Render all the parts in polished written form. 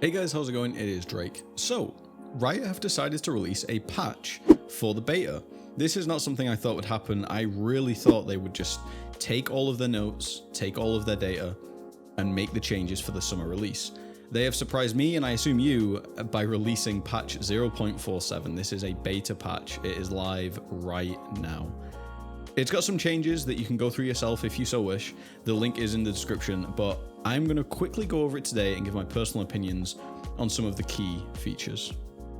Hey guys, how's it going? It is Drake. So, Riot have decided to release a patch for the beta. This is not something I thought would happen. I really thought they would just take all of their notes, take all of their data, and make the changes for the summer release. They have surprised me, and I assume you, by releasing patch 0.47. This is a beta patch. It is live right now. It's got some changes that you can go through yourself if you so wish. The link is in the description, but I'm going to quickly go over it today and give my personal opinions on some of the key features.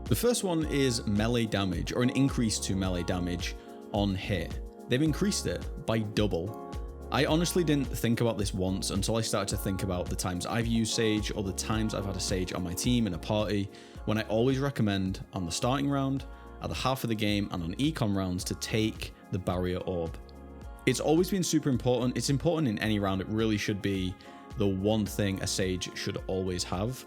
The first one is melee damage, or an increase to melee damage on hit. They've increased it by double. I honestly didn't think about this once until I started to think about the times I've used Sage or the times I've had a Sage on my team in a party, when I always recommend on the starting round, at the half of the game, and on econ rounds to take the barrier orb. It's always been super important. It's important in any round. It really should be the one thing a Sage should always have.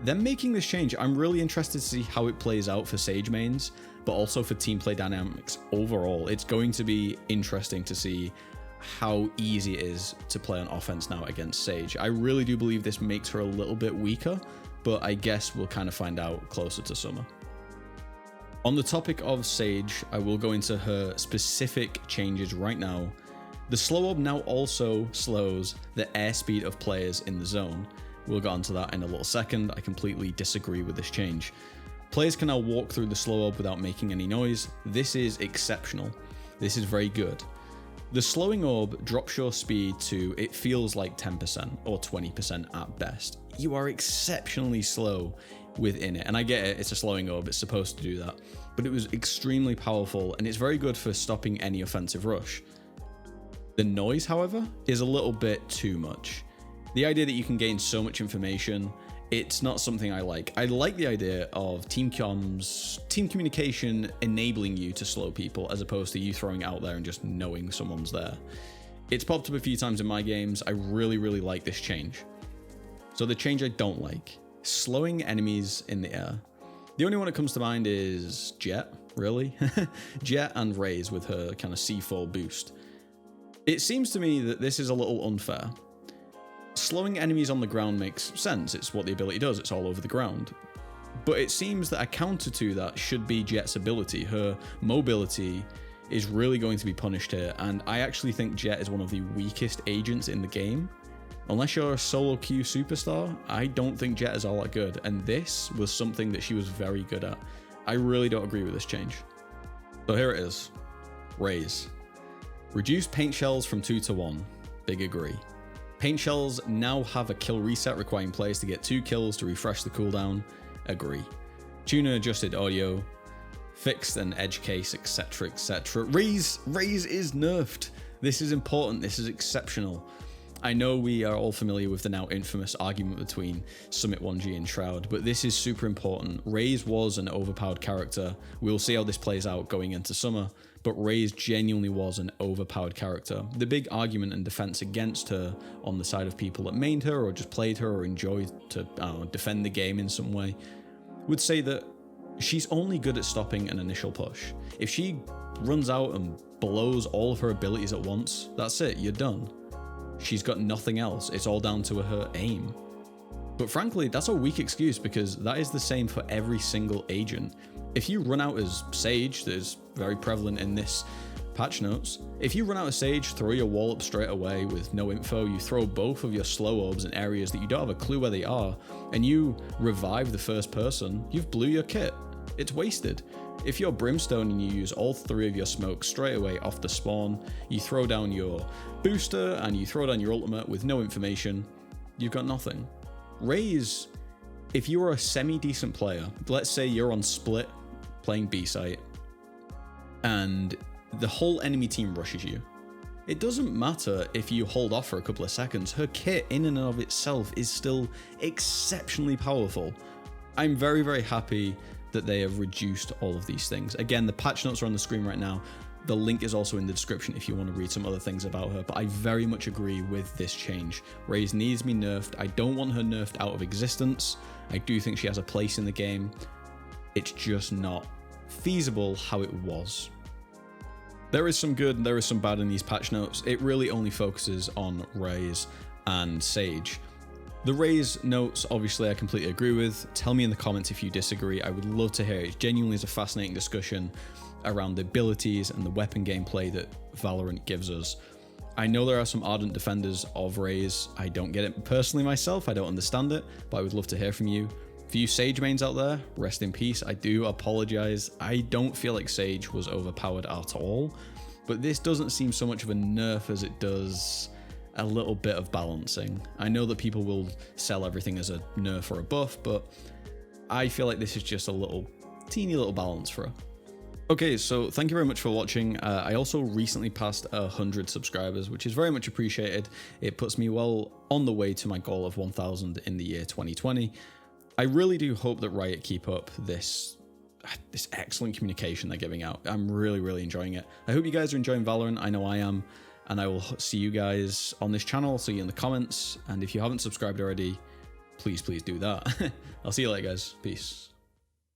Them making this change, I'm really interested to see how it plays out for Sage mains, but also for team play dynamics overall. It's going to be interesting to see how easy it is to play on offense now against Sage. I really do believe this makes her a little bit weaker, but I guess we'll kind of find out closer to summer. On the topic of Sage, I will go into her specific changes right now. The slow orb now also slows the airspeed of players in the zone. We'll get onto that in a little second. I completely disagree with this change. Players can now walk through the slow orb without making any noise. This is exceptional. This is very good. The slowing orb drops your speed to, it feels like 10% or 20% at best. You are exceptionally slow within it. And I get it, it's a slowing orb, it's supposed to do that. But it was extremely powerful, and it's very good for stopping any offensive rush. The noise, however, is a little bit too much. The idea that you can gain so much information, it's not something I like. I like the idea of team communication enabling you to slow people, as opposed to you throwing it out there and just knowing someone's there. It's popped up a few times in my games. I really like this change. So the change I don't like, slowing enemies in the air. The only one that comes to mind is Jet, really. Jet and RAZE with her kind of C4 boost. It seems to me that this is a little unfair. Slowing enemies on the ground makes sense. It's what the ability does. It's all over the ground. But it seems that a counter to that should be Jet's ability. Her mobility is really going to be punished here. And I actually think Jet is one of the weakest agents in the game. Unless you're a solo queue superstar, I don't think Jet is all that good. And this was something that she was very good at. I really don't agree with this change. So here it is. RAZE. Reduce paint shells from 2 to 1. Big agree. Paint shells now have a kill reset, requiring players to get 2 kills to refresh the cooldown. Agree. Tuner adjusted audio. Fixed an edge case, etc, etc. RAZE is nerfed. This is important. This is exceptional. I know we are all familiar with the now infamous argument between Summit 1G and Shroud, but this is super important. RAZE was an overpowered character. We'll see how this plays out going into summer, but RAZE genuinely was an overpowered character. The big argument and defense against her on the side of people that mained her or just played her or enjoyed to defend the game in some way would say that she's only good at stopping an initial push. If she runs out and blows all of her abilities at once, that's it, you're done. She's got nothing else. It's all down to her aim. But frankly, that's a weak excuse, because that is the same for every single agent. If you run out as Sage, that is very prevalent in this patch notes, if you run out as Sage, throw your wall up straight away with no info, you throw both of your slow orbs in areas that you don't have a clue where they are, and you revive the first person, you've blew your kit. It's wasted. If you're Brimstone and you use all 3 of your smokes straight away off the spawn, you throw down your booster and you throw down your ultimate with no information, you've got nothing. RAZE, if you are a semi-decent player, let's say you're on split playing B-site, and the whole enemy team rushes you, it doesn't matter if you hold off for a couple of seconds. Her kit in and of itself is still exceptionally powerful. I'm very happy that they have reduced all of these things. Again, the patch notes are on the screen right now. The link is also in the description if you want to read some other things about her, but I very much agree with this change. RAZE needs to be nerfed. I don't want her nerfed out of existence. I do think she has a place in the game. It's just not feasible how it was. There is some good and there is some bad in these patch notes. It really only focuses on RAZE and Sage. The RAZE notes, obviously, I completely agree with. Tell me in the comments if you disagree. I would love to hear it. It genuinely is a fascinating discussion around the abilities and the weapon gameplay that Valorant gives us. I know there are some ardent defenders of RAZE. I don't get it personally myself. I don't understand it, but I would love to hear from you. For you Sage mains out there, rest in peace. I do apologize. I don't feel like Sage was overpowered at all, but this doesn't seem so much of a nerf as it does a little bit of balancing. I know that people will sell everything as a nerf or a buff, but I feel like this is just a teeny little balance for her. Okay, so thank you very much for watching. I also recently passed 100 subscribers, which is very much appreciated. It puts me well on the way to my goal of 1,000 in the year 2020. I really do hope that Riot keep up this excellent communication they're giving out. I'm really enjoying it. I hope you guys are enjoying Valorant. I know I am. And I will see you guys on this channel. See you in the comments. And if you haven't subscribed already, please do that. I'll see you later, guys. Peace.